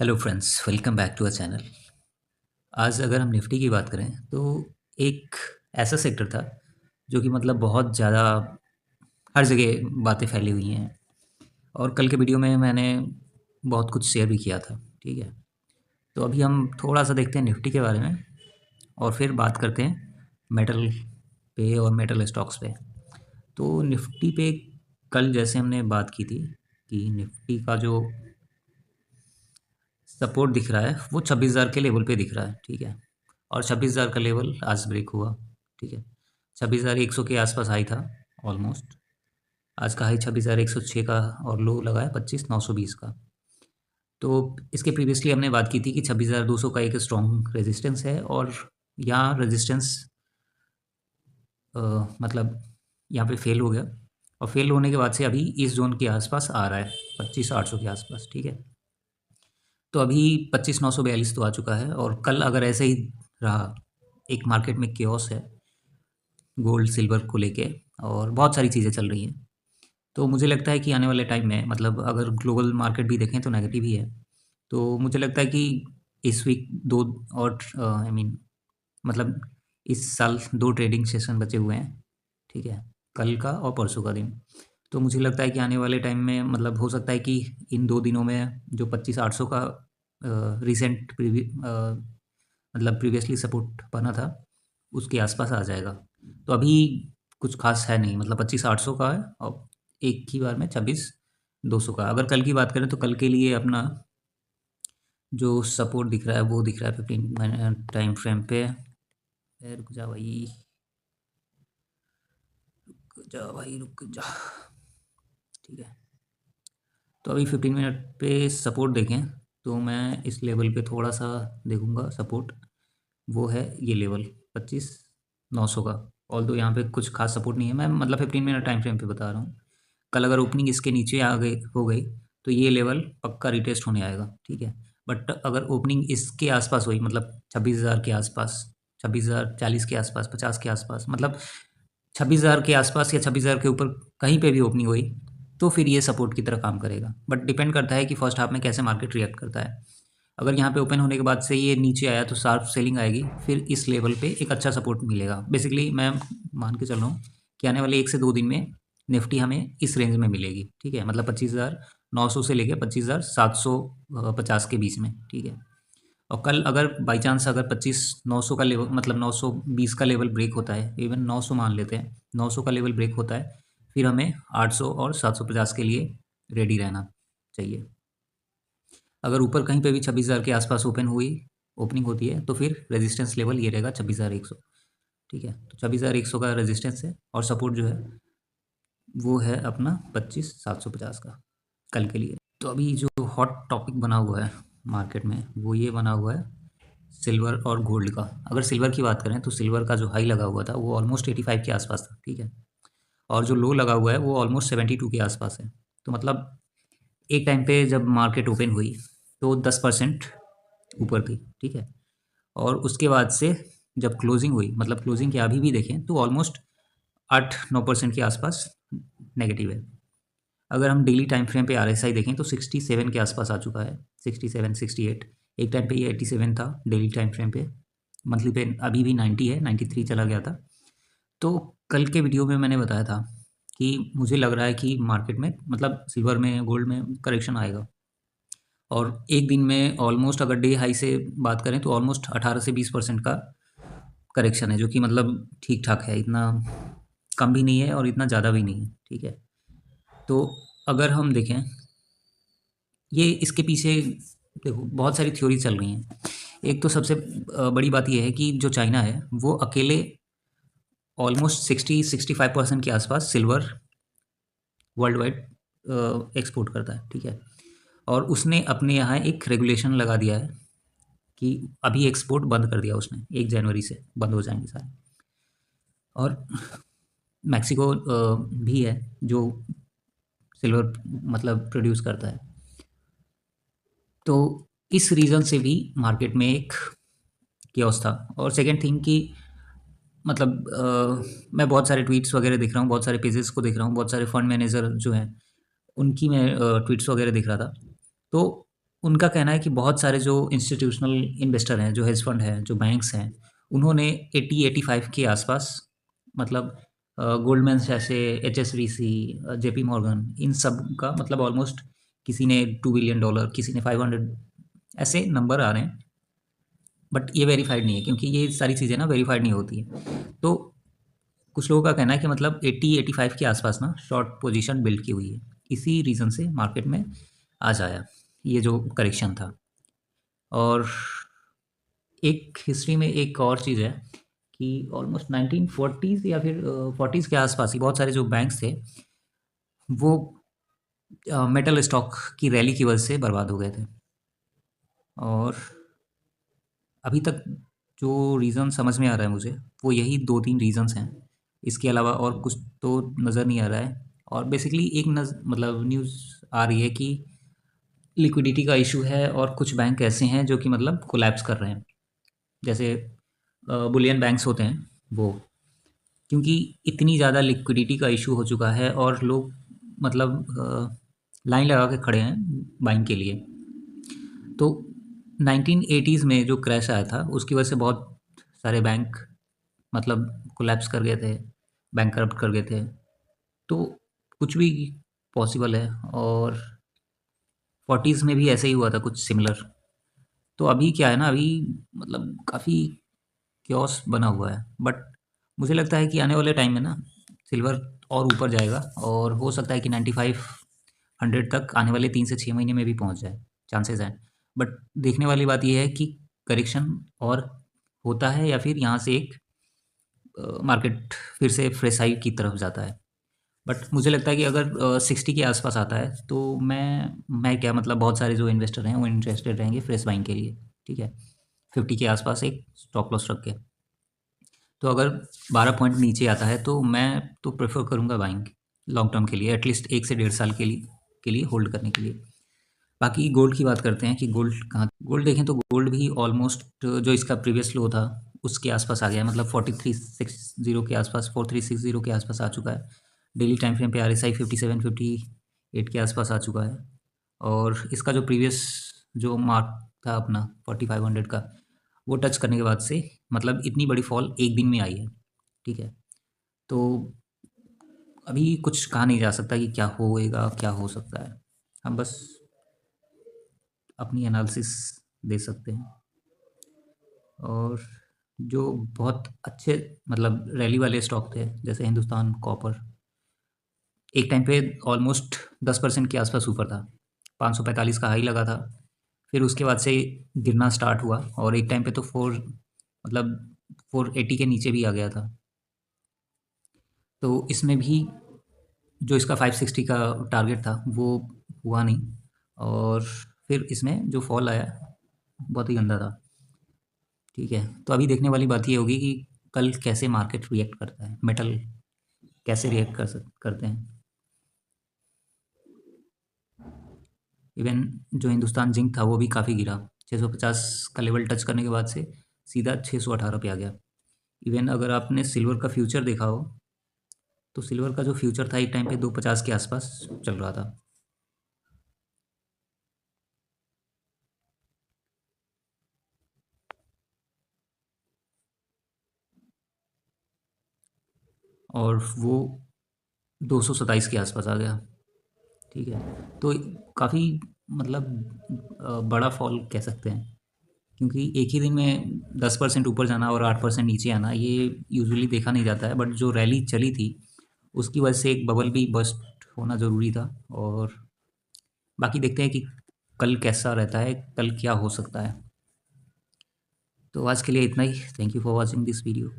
Hello friends, welcome back to a channel. आज अगर हम निफ्टी की बात करें तो एक ऐसा सेक्टर था जो कि मतलब बहुत ज़्यादा हर जगह बातें फैली हुई हैं। और कल के वीडियो में मैंने बहुत कुछ शेयर भी किया था। ठीक है, तो अभी हम थोड़ा सा देखते हैं निफ्टी के बारे में और फिर बात करते हैं मेटल पे और मेटल स्टॉक्स पे। तो निफ्टी पे कल जैसे हमने बात की थी कि निफ्टी का जो सपोर्ट दिख रहा है वो 26,000 के लेवल पे दिख रहा है। ठीक है, और 26,000 का लेवल आज ब्रेक हुआ। ठीक है, 26,100 के आसपास हाई था ऑलमोस्ट। आज का हाई 26,106 का और लो लगा है 25,920 का। तो इसके प्रीवियसली हमने बात की थी कि 26,200 का एक स्ट्रॉन्ग रेजिस्टेंस है और यहाँ रेजिस्टेंस मतलब यहाँ पे फेल हो गया और फेल होने के बाद से अभी इस जोन के आसपास आ रहा है 25,800 के आसपास। ठीक है, तो अभी 25,942 तो आ चुका है और कल अगर ऐसे ही रहा, एक मार्केट में केओस है गोल्ड सिल्वर को लेके और बहुत सारी चीज़ें चल रही हैं। तो मुझे लगता है कि आने वाले टाइम में मतलब अगर ग्लोबल मार्केट भी देखें तो नेगेटिव ही है। तो मुझे लगता है कि इस वीक दो और आई मीन मतलब इस साल दो ट्रेडिंग सेशन बचे हुए हैं। ठीक है, कल का और परसों का दिन। तो मुझे लगता है कि आने वाले टाइम में मतलब हो सकता है कि इन 2 दिनों में जो 25,800 का रिसेंट मतलब प्रीवियसली सपोर्ट बना था, उसके आसपास आ जाएगा। तो अभी कुछ खास है नहीं, मतलब 25,800 का है और एक ही बार में 26,200 का। अगर कल की बात करें तो कल के लिए अपना जो सपोर्ट दिख रहा है वो दिख रहा है 15 टाइम फ्रेम पे। रुक जा भाई, रुक जा भाई, रुक जा। ठीक है, तो अभी 15 मिनट पे सपोर्ट देखें तो मैं इस लेवल पे थोड़ा सा देखूंगा सपोर्ट। वो है ये लेवल 25,900 का। ऑल दो यहाँ पे कुछ खास सपोर्ट नहीं है, मैं मतलब 15 मिनट टाइम फ्रेम पे बता रहा हूँ। कल अगर ओपनिंग इसके नीचे आ गई हो गई तो ये लेवल पक्का रिटेस्ट होने आएगा। ठीक है, बट अगर ओपनिंग इसके आसपास हुई मतलब 26,000 के आसपास, 26,040 के आसपास, 50 के आसपास, मतलब 26,000 के आसपास या 26,000 के ऊपर कहीं पे भी ओपनिंग हुई तो फिर ये सपोर्ट की तरह काम करेगा। बट डिपेंड करता है कि फर्स्ट हाफ में कैसे मार्केट रिएक्ट करता है। अगर यहाँ पे ओपन होने के बाद से ये नीचे आया तो शार्प सेलिंग आएगी, फिर इस लेवल पे एक अच्छा सपोर्ट मिलेगा। बेसिकली मैं मान के चल रहा हूँ कि आने वाले 1 से 2 दिन में निफ्टी हमें इस रेंज में मिलेगी। ठीक है, मतलब 25,900 से लेकर 25,750 के बीच में। ठीक है, और कल अगर बाई चांस अगर 25,900 का लेवल मतलब 920 का लेवल ब्रेक होता है, इवन 900 मान लेते हैं, 900 का लेवल ब्रेक होता है, फिर हमें 800 और 750 के लिए रेडी रहना चाहिए। अगर ऊपर कहीं पे भी 26,000 के आसपास ओपनिंग होती है तो फिर रेजिस्टेंस लेवल ये रहेगा 26,100। ठीक है, तो 26,100 का रेजिस्टेंस है और सपोर्ट जो है वो है अपना 25,750 का कल के लिए। तो अभी जो हॉट टॉपिक बना हुआ है मार्केट में वो ये बना हुआ है सिल्वर और गोल्ड का। अगर सिल्वर की बात करें तो सिल्वर का जो हाई लगा हुआ था वो ऑलमोस्ट 85 के आसपास था। ठीक है, और जो लो लगा हुआ है वो ऑलमोस्ट 72 के आसपास है। तो मतलब एक टाइम पे जब मार्केट ओपन हुई तो 10% ऊपर थी। ठीक है, और उसके बाद से जब क्लोजिंग हुई मतलब क्लोजिंग के अभी भी देखें तो ऑलमोस्ट 8-9% के आसपास नेगेटिव है। अगर हम डेली टाइम फ्रेम पे आरएसआई देखें तो 67 के आसपास आ चुका है, 67 68। एक टाइम पे ये 87 था डेली टाइम फ्रेम पे। मंथली पे अभी भी 90 है, 93 चला गया था। तो कल के वीडियो में मैंने बताया था कि मुझे लग रहा है कि मार्केट में मतलब सिल्वर में गोल्ड में करेक्शन आएगा और एक दिन में ऑलमोस्ट अगर डे हाई से बात करें तो ऑलमोस्ट 18 से 20% का करेक्शन है, जो कि मतलब ठीक ठाक है, इतना कम भी नहीं है और इतना ज़्यादा भी नहीं है। ठीक है, तो अगर हम देखें ये इसके पीछे देखो बहुत सारी थ्योरी चल रही हैं। एक तो सबसे बड़ी बात ये है कि जो चाइना है वो अकेले ऑलमोस्ट 60-65% के आसपास सिल्वर वर्ल्ड वाइड एक्सपोर्ट करता है। ठीक है, और उसने अपने यहाँ एक रेगुलेशन लगा दिया है कि अभी एक्सपोर्ट बंद कर दिया उसने, 1 जनवरी से बंद हो जाएंगे सारे। और मैक्सिको भी है जो सिल्वर मतलब प्रोड्यूस करता है। तो इस रीज़न से भी मार्केट में एक कियोस था। और सेकंड थिंग कि मतलब मैं बहुत सारे ट्वीट्स वगैरह देख रहा हूँ, बहुत सारे पेजेस को देख रहा हूँ, बहुत सारे फंड मैनेजर जो हैं उनकी मैं ट्वीट्स वगैरह देख रहा था। तो उनका कहना है कि बहुत सारे जो इंस्टीट्यूशनल इन्वेस्टर हैं, जो हेज फंड हैं, जो बैंक्स हैं, उन्होंने 80-85 के आसपास, मतलब गोल्डमैन जैसे, एचएसबीसी, जेपी मॉर्गन, इन सब का मतलब ऑलमोस्ट किसी ने $2 बिलियन, किसी ने 500, ऐसे नंबर आ रहे हैं। बट ये वेरीफाइड नहीं है, क्योंकि ये सारी चीज़ें ना वेरीफाइड नहीं होती हैं। तो कुछ लोगों का कहना है कि मतलब 80-85 के आसपास ना शॉर्ट पोजीशन बिल्ड की हुई है, इसी रीज़न से मार्केट में आज आया ये जो करेक्शन था। और एक हिस्ट्री में एक और चीज़ है कि ऑलमोस्ट 1940s या फिर 40s के आसपास ही बहुत सारे जो बैंक्स थे, वो मेटल स्टॉक की रैली की वजह से बर्बाद हो गए थे। और अभी तक जो रीज़न समझ में आ रहा है मुझे, वो यही 2-3 रीज़न्स हैं। इसके अलावा और कुछ तो नज़र नहीं आ रहा है। और बेसिकली एक मतलब न्यूज़ आ रही है कि लिक्विडिटी का इशू है और कुछ बैंक ऐसे हैं जो कि मतलब कोलैप्स कर रहे हैं। जैसे बुलियन बैंक्स होते हैं वो, क्योंकि इतनी ज़्यादा लिक्विडिटी का इशू हो चुका है और लोग मतलब लाइन लगा के खड़े हैं बाइंग के लिए। तो 1980s में जो क्रैश आया था, उसकी वजह से बहुत सारे बैंक मतलब कोलैप्स कर गए थे, बैंकरप्ट कर गए थे। तो कुछ भी पॉसिबल है। और 40s में भी ऐसे ही हुआ था कुछ सिमिलर। तो अभी क्या है ना, अभी मतलब काफ़ी क्योस बना हुआ है। बट मुझे लगता है कि आने वाले टाइम में ना सिल्वर और ऊपर जाएगा, और हो सकता है कि 9500 तक आने वाले 3 से 6 महीने में भी पहुंच जाए, चांसेस हैं। बट देखने वाली बात यह है कि करेक्शन और होता है या फिर यहाँ से एक मार्केट फिर से फ्रेश हाई की तरफ जाता है। बट मुझे लगता है कि अगर 60 के आसपास आता है तो मैं क्या मतलब बहुत सारे जो इन्वेस्टर हैं वो इंटरेस्टेड रहेंगे फ्रेश बाइंग के लिए। ठीक है, 50 के आसपास एक स्टॉप लॉस रख के। तो अगर 12 पॉइंट नीचे आता है तो मैं तो प्रेफर करूँगा बाइंग लॉन्ग टर्म के लिए, एटलीस्ट 1 से 1.5 साल के लिए होल्ड करने के लिए। बाकी गोल्ड की बात करते हैं कि गोल्ड कहाँ, गोल्ड देखें तो गोल्ड भी ऑलमोस्ट जो इसका प्रीवियस लो था उसके आसपास आ गया है, मतलब 4360 के आसपास, 4360 के आसपास आ चुका है। डेली टाइम फ्रेम पे RSI 57-58 के आसपास आ चुका है। और इसका जो प्रीवियस जो मार्क था अपना 4500 का, वो टच करने के बाद से मतलब इतनी बड़ी फॉल एक दिन में आई है। ठीक है, तो अभी कुछ कहा नहीं जा सकता कि क्या होएगा, क्या हो सकता है। हम बस अपनी एनालिसिस दे सकते हैं। और जो बहुत अच्छे मतलब रैली वाले स्टॉक थे, जैसे हिंदुस्तान कॉपर, एक टाइम पे ऑलमोस्ट 10% के आसपास ऊपर था, 545 का हाई लगा था। फिर उसके बाद से गिरना स्टार्ट हुआ और एक टाइम पे तो 480 के नीचे भी आ गया था। तो इसमें भी जो इसका 560 का टारगेट था वो हुआ नहीं, और फिर इसमें जो फॉल आया बहुत ही गंदा था। ठीक है, तो अभी देखने वाली बात ये होगी कि कल कैसे मार्केट रिएक्ट करता है, मेटल कैसे रिएक्ट करते हैं। इवन जो हिंदुस्तान जिंक था वो भी काफ़ी गिरा, 650 का लेवल टच करने के बाद से सीधा 618 पे आ गया। इवन अगर आपने सिल्वर का फ्यूचर देखा हो तो सिल्वर का जो फ्यूचर था एक टाइम पे 250 के आसपास चल रहा था। और वो 227 के आसपास आ गया। ठीक है, तो काफ़ी मतलब बड़ा फॉल कह सकते हैं, क्योंकि एक ही दिन में 10% ऊपर जाना और 8% नीचे आना ये यूजुअली देखा नहीं जाता है। बट जो रैली चली थी उसकी वजह से एक बबल भी बस्ट होना ज़रूरी था। और बाकी देखते हैं कि कल कैसा रहता है, कल क्या हो सकता है। तो आज के लिए इतना ही। Thank you for watching this video.